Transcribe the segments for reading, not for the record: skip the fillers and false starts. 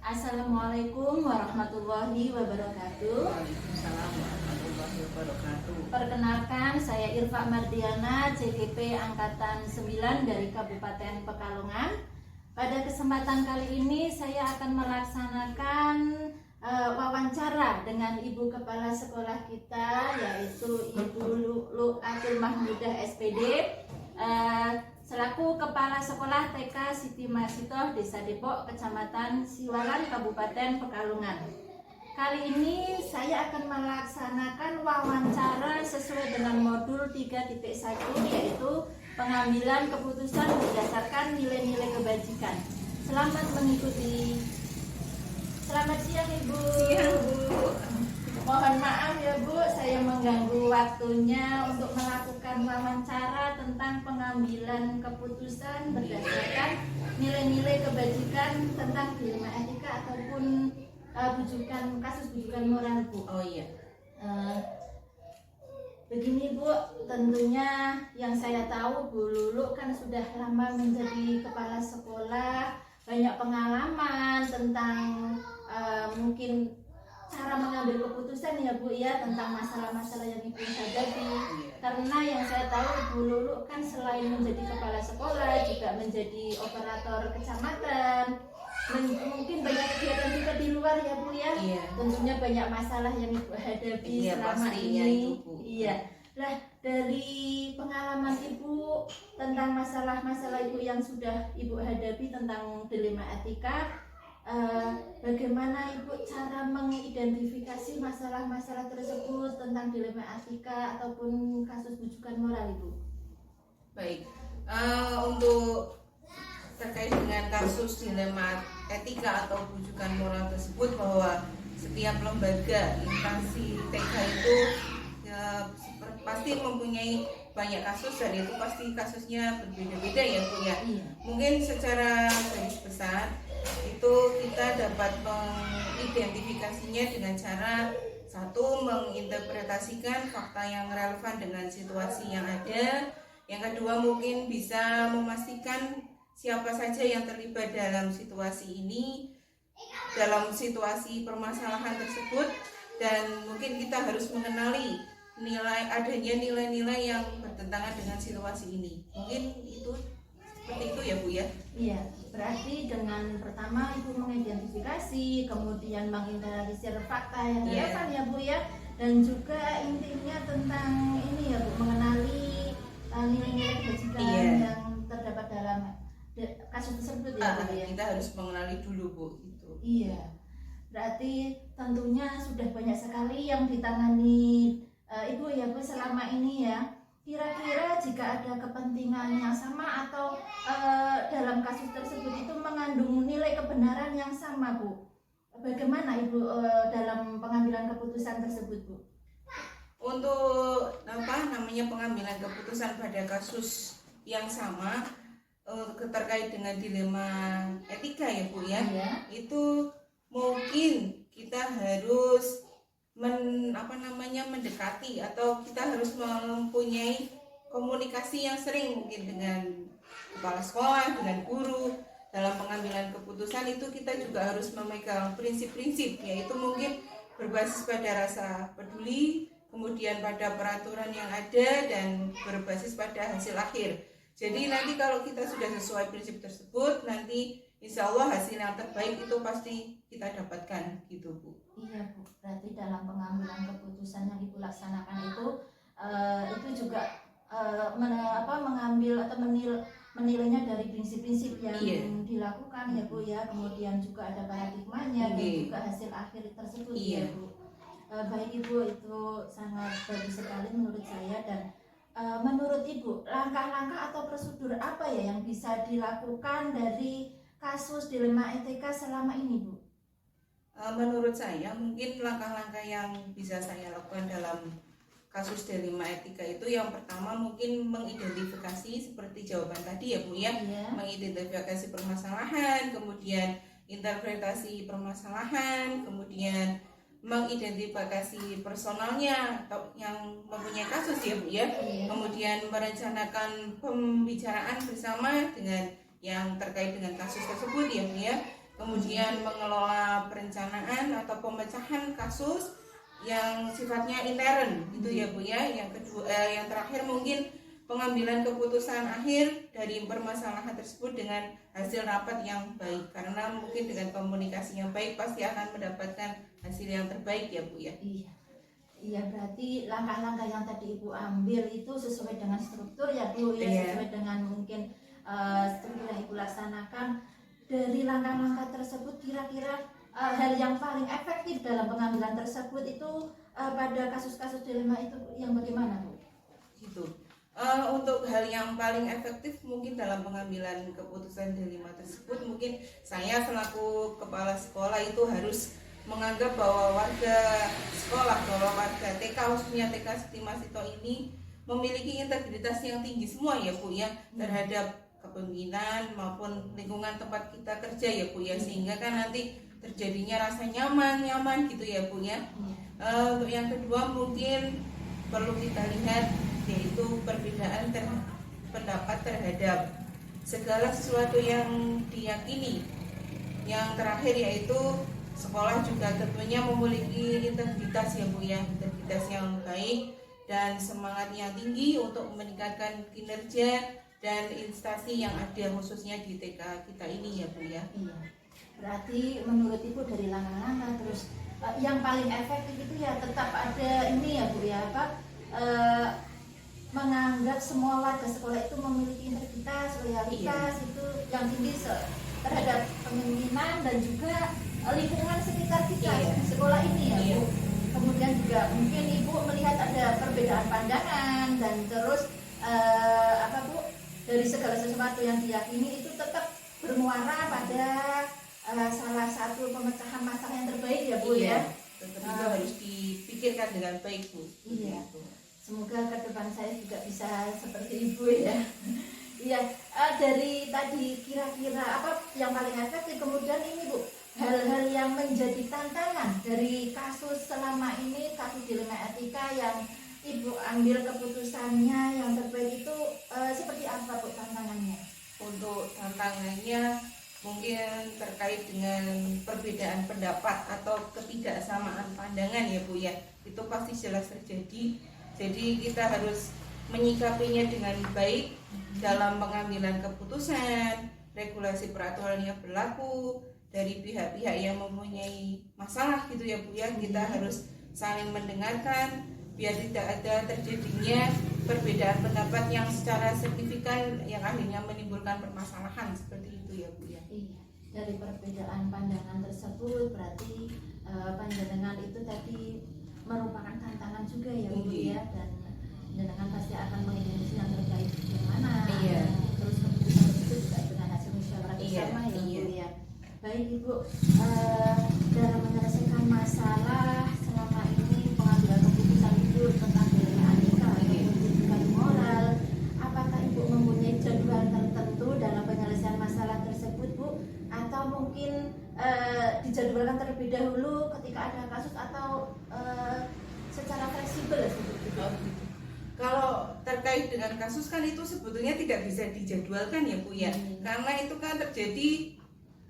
Assalamualaikum warahmatullahi wabarakatuh. Waalaikumsalam warahmatullahi wabarakatuh. Perkenalkan, saya Irfa Mardiana, CGP Angkatan 9 dari Kabupaten Pekalongan. Pada kesempatan kali ini saya akan melaksanakan wawancara dengan Ibu Kepala Sekolah kita, yaitu Ibu Lu'atul Mahmudah SPD, selaku Kepala Sekolah TK Siti Masitoh, Desa Depok, Kecamatan Siwalan, Kabupaten Pekalongan. Kali ini saya akan melaksanakan wawancara sesuai dengan modul 3.1, yaitu pengambilan keputusan berdasarkan nilai-nilai kebajikan. Selamat mengikuti. Selamat siang Ibu. Siang Bu. Mohon maaf ya Bu, saya mengganggu waktunya untuk melakukan wawancara tentang pengambilan keputusan berdasarkan nilai-nilai kebajikan tentang dilema etika ataupun kasus bujukan moral Bu. Oh iya. Begini Bu, tentunya yang saya tahu Bu Lulu kan sudah lama menjadi kepala sekolah, banyak pengalaman tentang mungkin cara mengambil keputusan ya Bu ya, tentang masalah-masalah yang Ibu hadapi. Karena yang saya tahu Bu Lulu kan selain menjadi kepala sekolah juga menjadi operator kecamatan. Mungkin banyak kegiatan juga di luar ya Bu ya. Iya. Tentunya banyak masalah yang Ibu hadapi Iya, selama pastinya ini. itu, Bu. Iya. Lah, dari pengalaman Ibu tentang masalah-masalah Ibu yang sudah Ibu hadapi tentang dilema etika, bagaimana Ibu cara mengidentifikasi masalah-masalah tersebut tentang dilema etika ataupun kasus bujukan moral Ibu? Baik. Untuk terkait dengan kasus dilema etika atau bujukan moral tersebut, bahwa setiap lembaga instansi TK itu pasti mempunyai banyak kasus, dan itu pasti kasusnya berbeda-beda ya Bu ya. Iya. Mungkin secara garis besar itu kita dapat mengidentifikasinya dengan cara satu, menginterpretasikan fakta yang relevan dengan situasi yang ada. Yang kedua, mungkin bisa memastikan siapa saja yang terlibat dalam situasi ini, dalam situasi permasalahan tersebut, dan mungkin kita harus mengenali adanya nilai-nilai yang bertentangan dengan situasi ini. Mungkin itu seperti itu ya Bu ya. Iya, berarti dengan pertama Ibu mengidentifikasi, kemudian menginternalisir fakta yang relevan ya Bu ya, dan juga intinya tentang ini ya Bu, mengenali nilai-nilai kebajikan yang terdapat dalam kasus tersebut ya Bu ya. Kita harus mengenali dulu Bu itu. Iya, berarti tentunya sudah banyak sekali yang ditangani Ibu ya Bu selama ini ya. Kira-kira jika ada kepentingan yang sama atau dalam kasus tersebut itu mengandung nilai kebenaran yang sama Bu, bagaimana Ibu dalam pengambilan keputusan tersebut Bu? Untuk pengambilan keputusan pada kasus yang sama terkait dengan dilema etika ya Bu ya, itu mungkin kita harus mendekati, atau kita harus mempunyai komunikasi yang sering mungkin dengan kepala sekolah, dengan guru. Dalam pengambilan keputusan itu kita juga harus memegang prinsip-prinsip, yaitu mungkin berbasis pada rasa peduli, kemudian pada peraturan yang ada, dan berbasis pada hasil akhir. Jadi nanti kalau kita sudah sesuai prinsip tersebut, nanti insya Allah hasil yang terbaik itu pasti kita dapatkan gitu Bu. Iya Bu, berarti dalam pengambilan keputusan yang Ibu laksanakan itu juga mengambil atau menilainya dari prinsip-prinsip yang dilakukan ya Bu ya, kemudian juga ada paradigmanya dan juga hasil akhir tersebut ya Bu. Baik Ibu, itu sangat bagus sekali menurut saya. Dan menurut Ibu, langkah-langkah atau prosedur apa ya yang bisa dilakukan dari kasus dilema etika selama ini Bu? Menurut saya mungkin langkah-langkah yang bisa saya lakukan dalam kasus dilema etika itu, yang pertama mungkin mengidentifikasi seperti jawaban tadi ya Bu ya, mengidentifikasi permasalahan, kemudian interpretasi permasalahan, kemudian mengidentifikasi personalnya atau yang mempunyai kasus ya Bu ya, kemudian merencanakan pembicaraan bersama dengan yang terkait dengan kasus tersebut ya Bu ya. kemudian mengelola perencanaan atau pemecahan kasus yang sifatnya intern gitu ya Bu ya. Yang kedua, yang terakhir mungkin pengambilan keputusan akhir dari permasalahan tersebut dengan hasil rapat yang baik, karena mungkin dengan komunikasi yang baik pasti akan mendapatkan hasil yang terbaik ya Bu ya. Iya, berarti langkah-langkah yang tadi Ibu ambil itu sesuai dengan struktur ya Bu ya, sesuai dengan mungkin struktur yang Ibu laksanakan. Dari langkah-langkah tersebut kira-kira hal yang paling efektif dalam pengambilan tersebut itu pada kasus-kasus dilema itu yang bagaimana Bu? Gitu. Untuk hal yang paling efektif mungkin dalam pengambilan keputusan dilema tersebut, mungkin saya selaku kepala sekolah itu harus menganggap bahwa warga sekolah, bahwa warga TK khususnya TK Siti Masito ini memiliki integritas yang tinggi semua ya Bu ya, terhadap kepemimpinan maupun lingkungan tempat kita kerja ya Bu ya, sehingga kan nanti terjadinya rasa nyaman gitu ya Bu ya. Untuk yang kedua mungkin perlu kita lihat yaitu perbedaan pendapat terhadap segala sesuatu yang diyakini. Yang terakhir yaitu sekolah juga tentunya memiliki integritas ya Bu ya, integritas yang baik dan semangat yang tinggi untuk meningkatkan kinerja dan instansi yang ada khususnya di TK kita ini ya Bu ya. Iya. Berarti menurut Ibu dari langkah-langkah terus yang paling efektif itu ya tetap ada ini ya Bu ya, menganggap semua warga sekolah itu memiliki integritas, loyalitas itu yang tinggi terhadap kepemimpinan dan juga lingkungan sekitar kita di sekolah ini ya Bu. Kemudian juga mungkin Ibu melihat ada perbedaan pandangan dan terus Bu, dari segala sesuatu yang diyakini itu tetap bermuara pada salah satu pemecahan masalah yang terbaik ya Bu ya. Tetap itu harus dipikirkan dengan baik Bu. Iya. Semoga ke depan saya juga bisa seperti Ibu ya. Iya, dari tadi kira-kira apa yang paling efektif, kemudian ini Bu, hal-hal yang menjadi tantangan dari kasus selama ini, kasus dilema etika yang Ibu ambil keputusannya yang terbaik itu seperti apa Bu tantangannya? Untuk tantangannya mungkin terkait dengan perbedaan pendapat atau ketidaksamaan pandangan ya Bu ya, itu pasti jelas terjadi. Jadi kita harus menyikapinya dengan baik dalam pengambilan keputusan, regulasi peraturan yang berlaku dari pihak-pihak yang mempunyai masalah gitu ya Bu ya. Kita harus saling mendengarkan biar tidak ada terjadinya perbedaan pendapat yang secara signifikan yang akhirnya menimbulkan permasalahan seperti itu ya Bu ya. Iya, dari perbedaan pandangan tersebut berarti pandangan itu tadi merupakan tantangan juga ya Bu ya, dan pandangan pasti akan menginisiasi yang terbaik yang mana. Terus keputusan itu juga dengan hasil musyawarah bersama ya Bu ya. Baik Ibu, dalam menyelesaikan masalah selama ini pengambilan keputusan Ibu tentang dilema etika dan moral, apakah Ibu mempunyai jadwal tertentu dalam penyelesaian masalah tersebut Bu? Atau mungkin dijadwalkan terlebih dahulu ketika ada kasus atau secara fleksibel seperti itu? Kalau terkait dengan kasus kan itu sebetulnya tidak bisa dijadwalkan ya Bu ya, karena itu kan terjadi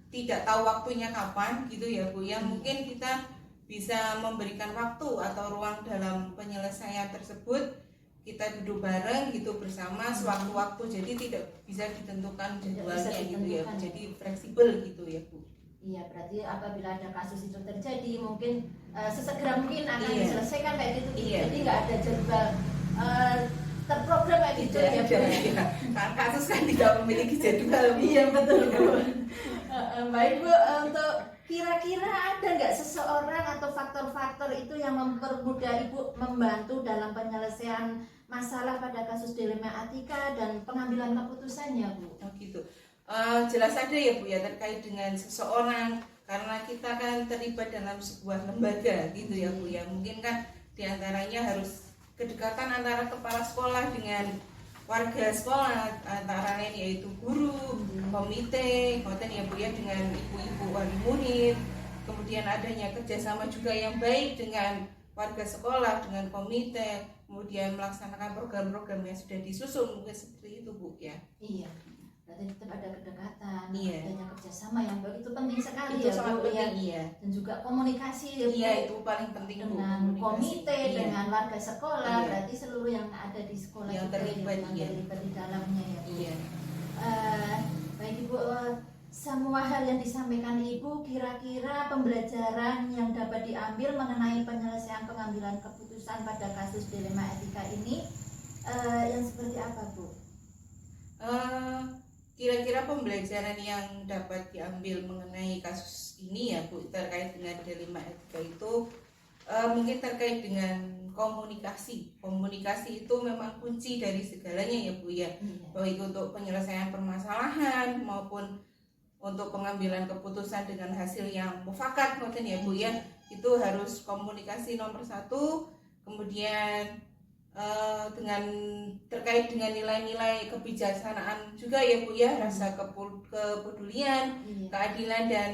tidak tahu waktunya kapan gitu ya Bu ya. Mungkin kita bisa memberikan waktu atau ruang dalam penyelesaian tersebut, kita duduk bareng gitu bersama sewaktu-waktu, jadi tidak bisa ditentukan jadwalnya gitu ya, jadi fleksibel gitu ya Bu. Iya, berarti apabila ada kasus itu terjadi mungkin sesegera mungkin akan diselesaikan kayak gitu. Jadi nggak ada jadwal terprogram kayak gitu ya Bu. Karena kasus kan tidak memiliki jadwal. Iya betul Bu. Baik Bu, untuk kira-kira ada nggak seseorang atau faktor-faktor itu yang mempermudah Ibu membantu dalam penyelesaian masalah pada kasus dilema etika dan pengambilan keputusannya Bu? Oh gitu. Jelas ada ya Bu ya terkait dengan seseorang, karena kita kan terlibat dalam sebuah lembaga gitu ya Bu ya. Mungkin kan diantaranya harus kedekatan antara kepala sekolah dengan warga sekolah, antara lain yaitu guru, komite, ya Bu ya, dengan ibu-ibu wali murid. Kemudian adanya kerjasama juga yang baik dengan warga sekolah, dengan komite, kemudian melaksanakan program-program yang sudah disusun, mungkin seperti itu Bu ya. Iya, berarti tetap ada kedekatan Iya. adanya kerjasama yang baik itu penting sekali Itu ya sangat Bu, penting, ya. iya. Dan juga komunikasi ya Bu, Iya, itu paling penting Bu, dengan komunikasi. komite, Iya. dengan warga sekolah, Iya. berarti seluruh yang ada di sekolah Yang juga terlibat, yang iya. terlibat di dalamnya ya Bu. Iya. Baik Ibu, semua hal yang disampaikan Ibu, kira-kira pembelajaran yang dapat diambil mengenai penyelesaian pengambilan keputusan pada kasus dilema etika ini yang seperti apa Bu? Kira-kira pembelajaran yang dapat diambil mengenai kasus ini ya Bu, terkait dengan dilema etika itu mungkin terkait dengan komunikasi. Komunikasi itu memang kunci dari segalanya ya Bu ya. Baik untuk penyelesaian permasalahan maupun untuk pengambilan keputusan dengan hasil yang mufakat mungkin ya Bu ya. Itu harus komunikasi nomor satu. Kemudian dengan terkait dengan nilai-nilai kebijaksanaan juga ya Bu ya, rasa kepedulian, keadilan, dan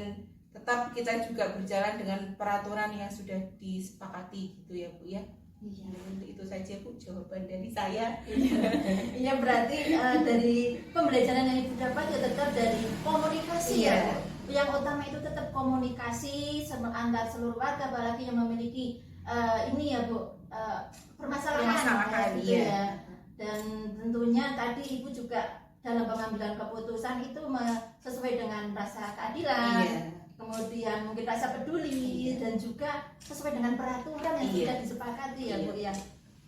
tetap kita juga berjalan dengan peraturan yang sudah disepakati gitu ya Bu ya. Iya. Itu saja Bu jawaban dari saya. Iya, berarti dari pembelajaran yang Ibu dapat ya tetap dari komunikasi Iya. ya Bu. Yang utama itu tetap komunikasi antar seluruh warga, apalagi yang memiliki ini ya Bu, permasalahan Iya. gitu ya. Dan tentunya tadi Ibu juga dalam pengambilan keputusan itu sesuai dengan rasa keadilan, Iya. kemudian mungkin rasa peduli, dan juga sesuai dengan peraturan yang Iya. sudah disepakati ya Iya. Bu ya.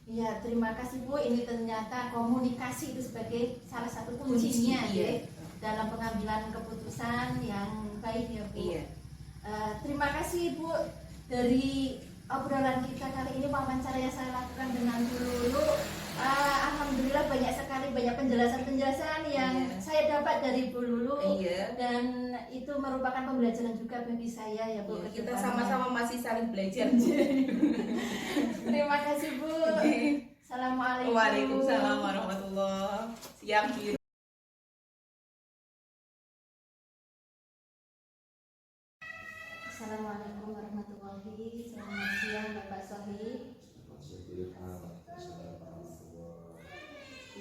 Iya, terima kasih Bu. Ini ternyata komunikasi itu sebagai salah satu kuncinya Iya. ya dalam pengambilan keputusan yang baik ya Bu. Iya. Terima kasih Bu, dari obrolan kita kali ini, wawancara yang saya lakukan dengan Bu Lulu, alhamdulillah banyak sekali penjelasan-penjelasan yang Iya. saya dapat dari Bu Lulu. Iya. Dan itu merupakan pembelajaran juga bagi saya ya Bu. Iya, ke kita depannya. sama-sama masih saling belajar. Terima kasih Bu. Assalamualaikum. Waalaikumsalam warahmatullahi wabarakatuh. Siang biru. Assalamualaikum warahmatullahi wabarakatuh. Selamat siang Bapak Sohib.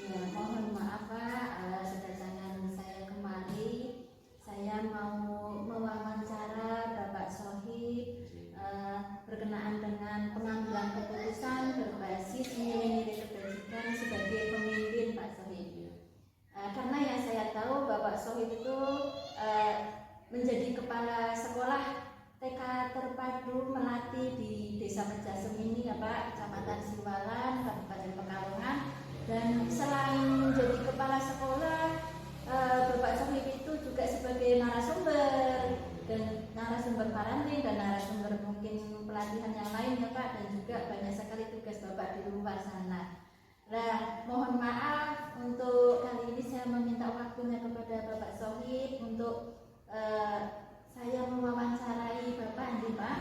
Ya, mohon maaf Pak, kedatangan saya kemari. Saya mau mewawancara Bapak Sohib berkenaan dengan pengambilan keputusan berbasis nilai-nilai kebajikan sebagai pemimpin Pak Sohib. Karena yang saya tahu Bapak Sohib itu menjadi kepala sekolah TK terpadu melati di Desa Mejasem ini ya Pak, Kecamatan Siwalan, Kabupaten Pekalongan. Dan selain menjadi kepala sekolah, Bapak Sohib itu juga sebagai narasumber dan narasumber parenting dan narasumber mungkin pelatihan yang lain ya Pak, dan juga banyak sekali tugas Bapak di luar sana. Nah, mohon maaf untuk kali ini saya meminta waktunya kepada Bapak Sohib untuk saya mewawancarai Bapak, nih Pak.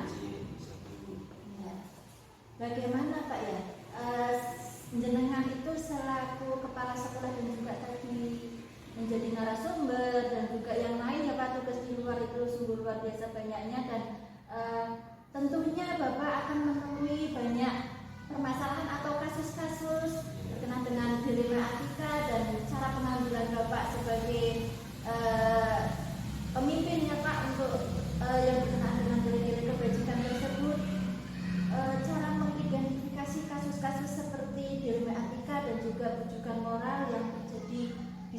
Ya. Bagaimana Pak ya? Jenengan itu selaku kepala sekolah dan juga tadi menjadi narasumber dan juga yang lain ya Pak, tugas di luar itu sungguh luar biasa banyaknya, dan tentunya Bapak akan menemui banyak permasalahan atau kasus-kasus berkenaan dengan dilema etika dan cara pengambilan Bapak sebagai pemimpin ya Pak untuk yang berkenaan dengan nilai-nilai kebajikan tersebut. Cara mengidentifikasi kasus-kasus seperti dilema etika dan juga rujukan moral yang terjadi di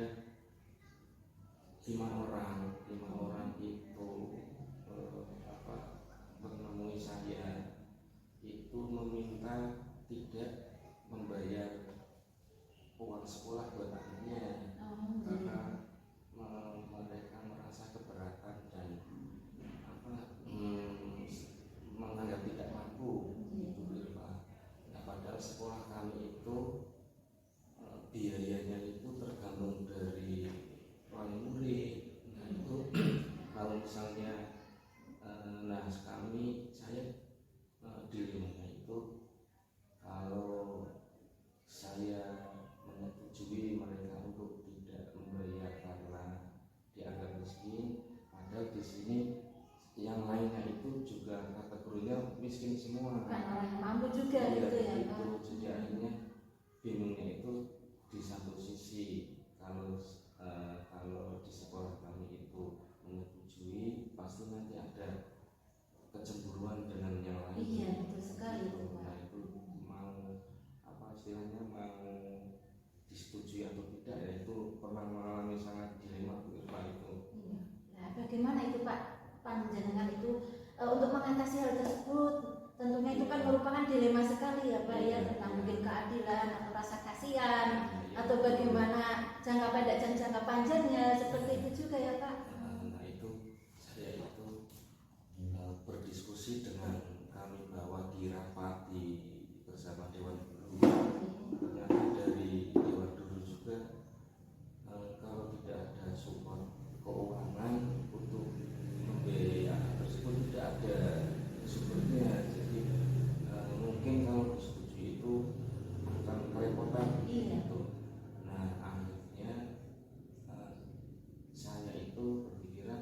ada 5 orang itu menemui saya, itu meminta tidak membayar uang sekolah buat anaknya karena mereka merasa keberatan dan menganggap tidak mampu gitu Pak. Nah, padahal sekolah kami itu biayanya itu tergantung dari wali murid. Nah itu kalau misalnya saya dilemanya itu kalau saya menyetujui mereka untuk tidak membayar karena dianggap miskin, padahal di sini yang lainnya itu juga kategorinya miskin semua. Bukan orang yang mampu juga Iya, gitu ya itu Pak. jadi akhirnya bingungnya itu di satu sisi kalau di sekolah kami itu menyetujui, pasti nanti ada kecemburuan dengan yang lain. Iya betul sekali itu Pak. Nah itu mau istilahnya mau disetujui atau tidak, ya itu pernah mengalami sangat dilema Bu Irma itu. Iya. Nah, bagaimana itu Pak panjenengan itu untuk mengatasi hal tersebut? Tentunya itu kan merupakan dilema sekali ya Pak ya, tentang mungkin keadilan atau rasa kasihan atau bagaimana jangka pendek dan jangka panjangnya, seperti itu juga ya Pak. Nah itu saya itu berdiskusi dengan kami bahwa dirapati bersama Dewan Guru. Ternyata dari Dewan Guru juga kalau tidak ada support keuangan untuk membiayai anak tersebut tidak ada sumbernya. Jadi mungkin kalau disetujui itu akan kerepotan gitu. Nah akhirnya saya itu berpikiran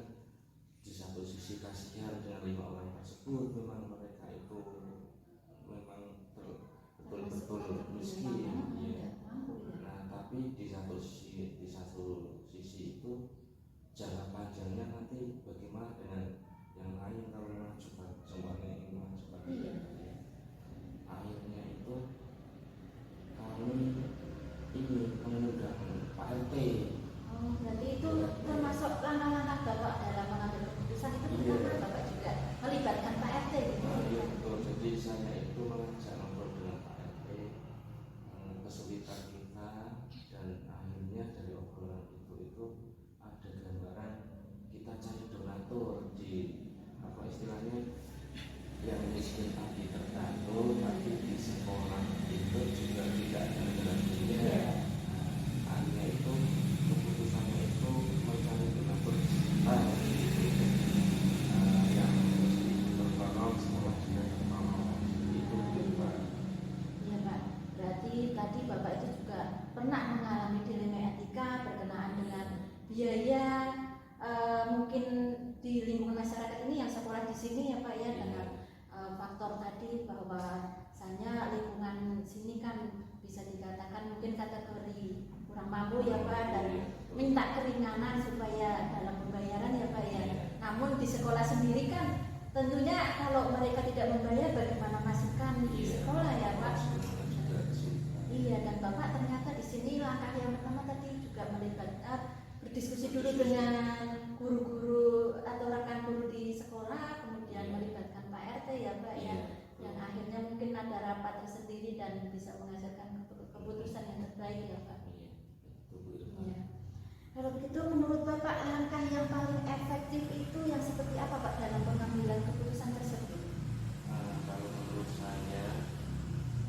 di satu sisi kasihan dengan 5 orang tersebut, memang mereka itu memang betul-betul miskin ya. Nah tapi di satu sisi itu jangka panjangnya nanti bagaimana dengan yang lain kalau mengajukan semuanya ingin mengajukan akhirnya itu kami ini mengundang Pak RT. Oh, berarti itu termasuk langkah-langkah Bapak dalam mengambil keputusan itu karena Bapak juga melibatkan Pak RT gitu. Iya betul, jadi saya itu mengajak ngobrol dengan Pak RT kesulitan kita, dan akhirnya dari obrolan itu ada gambaran kita cari donatur di istilahnya yang miskin tadi tertentu, tapi di sekolah itu juga tidak ada garansinya. Akhirnya itu keputusannya itu mencari donatur yang tertolong sekolah juga tertolong itu Pak. Iya Pak, berarti tadi Bapak itu juga pernah mengalami dilema etika berkenaan dengan biaya mungkin di lingkungan masyarakat ini yang sekolah di sini ya Pak ya, dengan faktor tadi bahwa misalnya lingkungan sini kan bisa dikatakan mungkin kategori kurang mampu ya Pak, dan minta keringanan supaya dalam pembayaran ya Pak ya. Namun di sekolah sendiri kan tentunya kalau mereka tidak membayar bagaimana masukan di sekolah ya Pak. Iya, dan Bapak ternyata di sini langkah yang pertama tadi juga melibatkan berdiskusi dulu dengan guru-guru atau rekan guru di sekolah, kemudian melibatkan Pak RT ya Pak ya, yang akhirnya mungkin ada rapat tersendiri dan bisa menghasilkan keputusan yang terbaik ya Pak. Iya. Kalau begitu menurut Bapak langkah yang paling efektif itu yang seperti apa Pak dalam pengambilan keputusan tersebut? Kalau menurut saya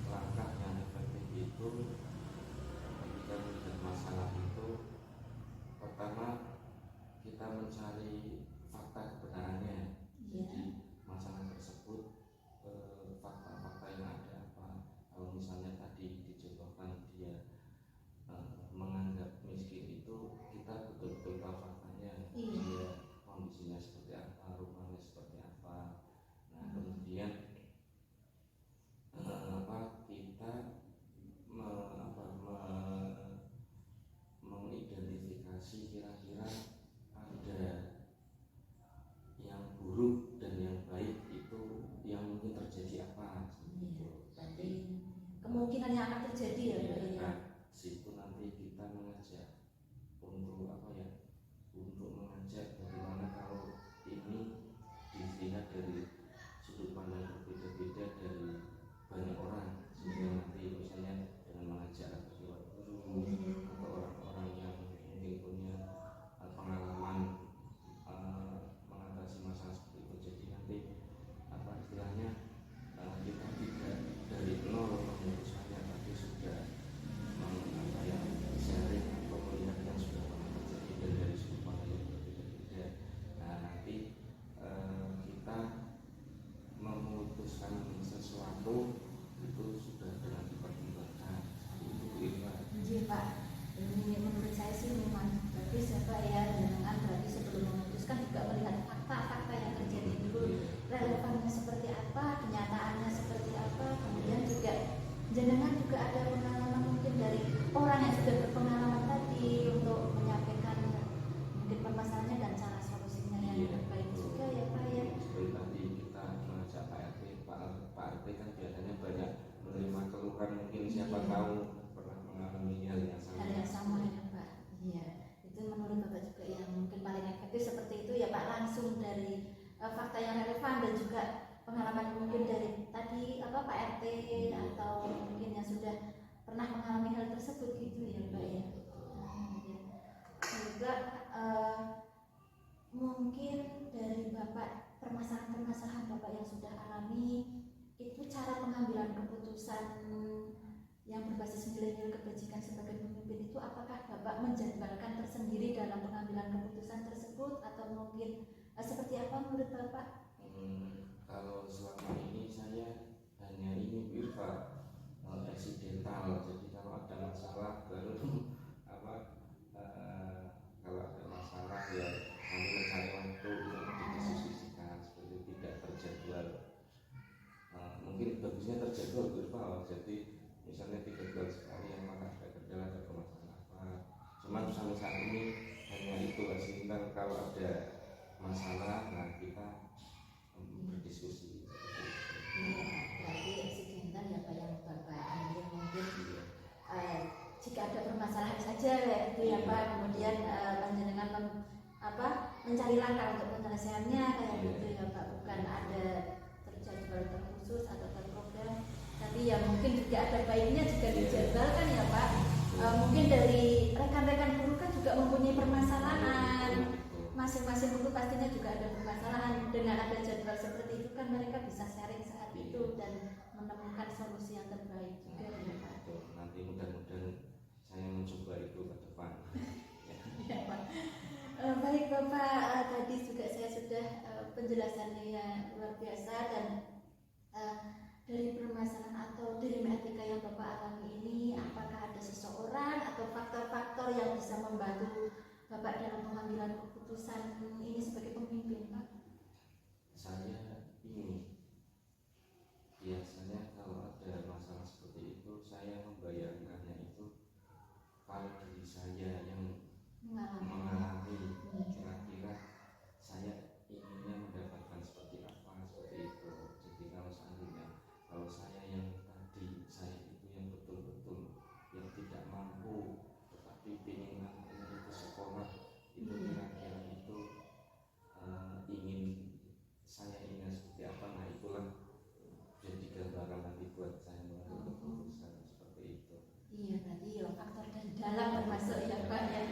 langkah yang efektif itu ketika melihat masalah itu, pertama kita mencari fakta kebenarannya. Jadi masalah tersebut fakta-fakta yang ada apa. Kalau misalnya tadi dicontohkan dia menganggap miskin itu, kita betul-betul tahu faktanya. Dia kondisinya seperti apa, rumahnya seperti apa. Nah kemudian kita mengidentifikasi kira-kira ada apa ya, untuk mengajak bagaimana kalau ini dilihat dari sudut pandang berbeda-beda dari banyak orang, sehingga nanti misalnya dengan mengajak lewat guru atau orang-orang yang mungkin punya pengalaman mengatasi masalah seperti itu, jadi nanti apa istilahnya, kita tidak dari nol memutuskannya, tapi sudah apa ya, sharing atau melihat yang sudah pernah terjadi dan dari sudut pandang yang berbeda-beda. Nah nanti kita memutuskan sesuatu itu sudah dengan dipertimbangkan. Itu Irma. Iya Pak, ini menurut saya sih memang bagus ya Pak ya, dengan berarti sebelum memutuskan juga melihat fakta-fakta yang terjadi dulu, relevannya seperti apa, kenyataannya seperti apa, kemudian juga jenengan juga ada pengalaman mungkin dari orang yang sudah berpengalaman tadi untuk menyampaikan mungkin permasalahannya dan cara solusinya yang terbaik juga ya Pak ya. Seperti tadi kita mengajak Pak RT, Pak RT kan biasanya banyak menerima keluhan, mungkin siapa tahu pernah mengalami hal yang Hal yang sama ya Pak. Iya, itu menurut Bapak juga yang mungkin paling efektif seperti itu ya Pak, langsung dari fakta yang relevan dan juga pengalaman mungkin dari tadi apa Pak RT atau mungkin yang sudah pernah mengalami hal tersebut gitu ya Pak ya. Ya. Juga mungkin dari Bapak permasalahan-permasalahan Bapak yang sudah alami itu cara pengambilan keputusan yang berbasis nilai-nilai kebajikan sebagai pemimpin itu, apakah Bapak menjadwalkan tersendiri dalam pengambilan keputusan tersebut atau mungkin seperti apa menurut Bapak? Kalau selama ini saya hanya ini Irfa, eksidental. Jadi kalau ada masalah baru apa kalau ada masalah ya kami mencari waktu untuk didiskusikan, seperti tidak terjadwal. Mungkin bagusnya terjadwal Irfa, jadi misalnya 3 bulan sekali yang mana ada kendala atau masalah apa. Cuman sampai saat ini hanya itu eksidental. Kalau ada masalah, nah kita berdiskusi. Iya, berarti eksidental ya Pak yang Bapak ambil mungkin jika ada permasalahan saja ya itu ya Pak, kemudian panjenengan mencari langkah untuk penyelesaiannya kayak gitu ya Pak, bukan ada terjadwal terkhusus atau terprogram, tapi ya mungkin juga ada baiknya juga dijadwalkan ya Pak. Mungkin dari rekan-rekan guru kan juga mempunyai permasalahan, masing-masing guru pastinya juga ada permasalahan. Dengan ada jadwal seperti itu kan mereka bisa sharing saat itu dan menemukan solusi yang terbaik juga ya Pak. Nanti mudah-mudahan saya mencoba itu ke depan. Ya Pak. Baik Bapak, tadi juga saya sudah penjelasannya yang luar biasa, dan dari permasalahan atau dilematika yang Bapak alami ini, apakah ada seseorang atau faktor-faktor yang bisa membantu Bapak dalam pengambilan keputusan ini sebagai pemimpin Pak? Saya ini biasanya kalau ada masalah seperti itu, saya membayangkannya itu kalau diri saya yang mengalami, kira-kira saya inginnya mendapatkan seperti apa, seperti itu. Jadi kalau seandainya kalau saya yang tadi, saya itu yang betul-betul yang tidak mampu tetapi ingin anaknya itu sekolah, itu kira-kira itu ingin saya ingat seperti apa. Nah itulah jadi gambaran nanti buat saya mengambil keputusan seperti itu. Iya, berarti ya faktor dari dalam termasuk ya Pak ya.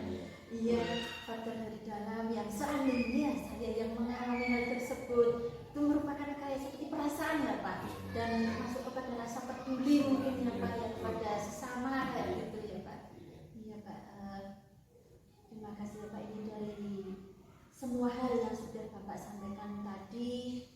Iya, faktor dari dalam yang seandainya saya yang mengalami hal tersebut itu merupakan kayak seperti perasaan ya Pak, dan masuk kepada rasa peduli mungkin ya Pak ya kepada sesama kayak gitu ya Pak. Iya Pak. Terima kasih ya Pak, ini dari semua hal yang sudah Bapak sampaikan tadi.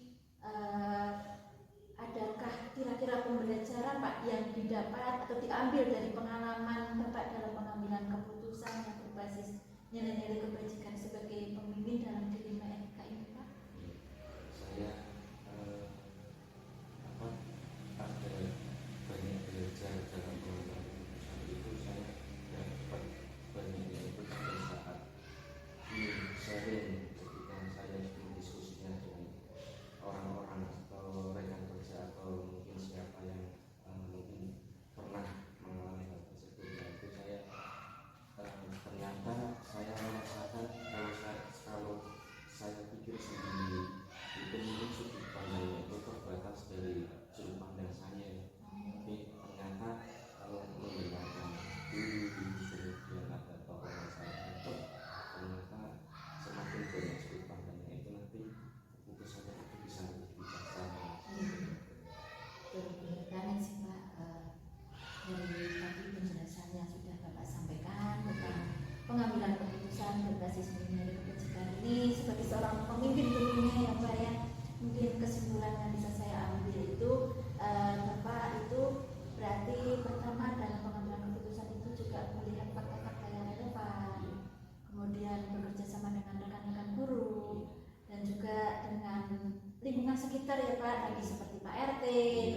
Adakah kira-kira pembelajaran Pak yang didapat atau diambil dari pengalaman Bapak dalam pengambilan keputusan yang berbasis nilai-nilai kebajikan sebagai pemimpin dalam dilema etika ini Pak? Saya ada banyak belajar dalam pengambilan keputusan itu. Saya dapat banyak itu pada saat sharing ketika saya berdiskusinya dengan orang-orang atau rekan kerja atau mungkin siapa yang mungkin pernah mengalami hal tersebut. Nah, itu saya ternyata ternyata saya merasakan kalau saya pikir sendiri itu mungkin sudut pandangnya itu terbatas dari sudut pandang saya. Tapi ternyata kalau mendengarkan dulu kemudian ada tokoh masyarakat itu ternyata semakin banyak sudut pandangnya itu nanti keputusannya itu bisa lebih bijaksana. Betul banget sih Pak. Dari tadi penjelasan yang sudah Bapak sampaikan tentang pengambilan keputusan berbasis nilai kebajikan ini sebagai seorang pemimpin tentunya ya Pak ya, mungkin kesimpulan yang bisa saya ambil itu Bapak itu berarti pertama dalam pengambilan keputusan itu juga melihat fakta-fakta yang relevan, kemudian bekerja sama dengan rekan-rekan guru dan juga dengan lingkungan sekitar ya Pak, tadi seperti Pak RT,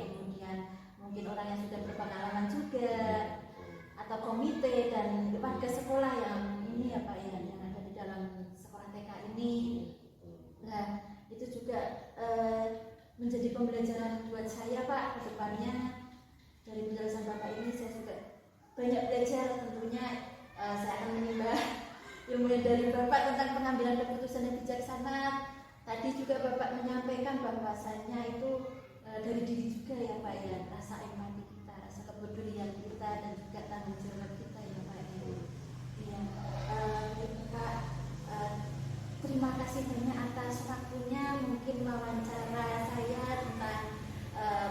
kemudian mungkin orang yang sudah berpengalaman juga, atau komite dan warga sekolah yang ini ya Pak ya, yang ada di dalam sekolah TK ini. Nah itu juga menjadi pembelajaran buat saya Pak ke depannya. Dari penjelasan Bapak ini saya juga banyak belajar tentunya. Saya akan menimba ilmu dari Bapak tentang pengambilan keputusan yang bijaksana. Tadi juga Bapak menyampaikan bahwasanya itu dari diri juga ya Pak ya, rasa empati kita, rasa kepedulian kita dan juga tanggung jawab kita ya Pak ya. Iya, Pak, terima kasih banyak atas waktunya, mungkin wawancara saya tentang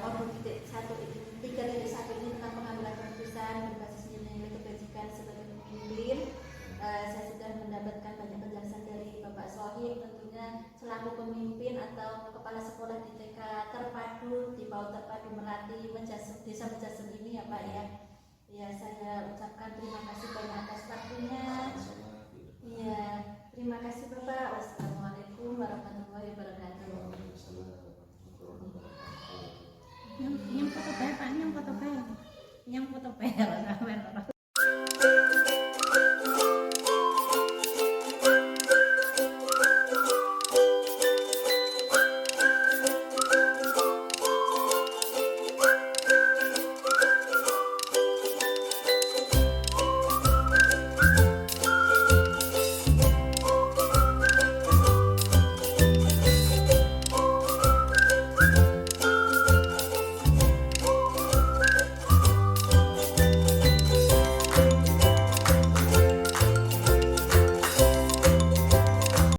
modul 3.1 ini tentang pengambilan keputusan berbasis nilai kebajikan sebagai pemimpin. Saya sudah mendapatkan banyak penjelasan dari Bapak Sohib, tentunya selaku pemimpin atau kepala sekolah di TK terpadu di PAUD Terpadu Melati Desa Mejasem ini ya Pak ya. Ya saya ucapkan terima kasih banyak atas waktunya.